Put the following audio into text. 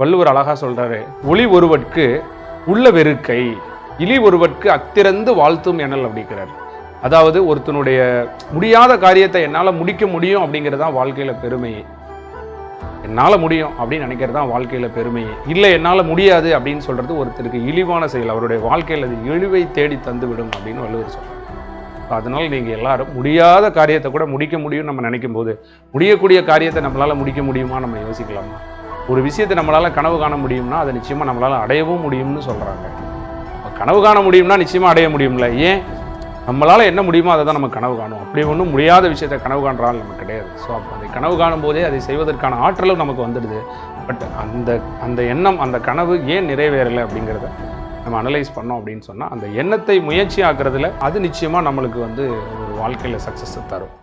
வள்ளுவர் அழகா சொல்றாரு, ஒளி ஒருவற்கு உள்ள வெறுக்கை, இலி ஒருவற்கு அத்திறந்து வாழ்த்தும் எனல் அப்படிங்கிறார். அதாவது ஒருத்தனுடைய முடியாத காரியத்தை என்னால் முடிக்க முடியும் அப்படிங்கிறது தான் வாழ்க்கையில பெருமையே. என்னால் முடியும் அப்படின்னு நினைக்கிறது தான் வாழ்க்கையில பெருமையே. இல்லை என்னால் முடியாது அப்படின்னு சொல்றது ஒருத்தருக்கு இழிவான செயல். அவருடைய வாழ்க்கையில் அது இழிவை தேடி தந்துவிடும் அப்படின்னு வள்ளுவர் சொல்றார். அதனால நீங்கள் எல்லாரும் முடியாத காரியத்தை கூட முடிக்க முடியும்னு நம்ம நினைக்கும் போது, முடியக்கூடிய காரியத்தை நம்மளால் முடிக்க முடியுமா நம்ம யோசிக்கலாமா? ஒரு விஷயத்தை நம்மளால் கனவு காண முடியும்னா அதை நிச்சயமாக நம்மளால் அடையவும் முடியும்னு சொல்கிறாங்க. கனவு காண முடியும்னா நிச்சயமாக அடைய முடியும்ல. ஏன்? நம்மளால் என்ன முடியுமோ அதை தான் நம்ம கனவு காணும். அப்படி ஒன்றும் முடியாத விஷயத்தை கனவு காண்றால் நமக்கு கிடையாது. ஸோ அப்போ அதை கனவு காணும் போதே அதை செய்வதற்கான ஆற்றலும் நமக்கு வந்துடுது. பட் அந்த எண்ணம், அந்த கனவு ஏன் நிறைவேறலை அப்படிங்கிறத நம்ம அனலைஸ் பண்ணோம் அப்படின்னு சொன்னால், அந்த எண்ணத்தை முயற்சி ஆக்குறதுல அது நிச்சயமாக நம்மளுக்கு ஒரு வாழ்க்கையில் சக்ஸஸ் தரும்.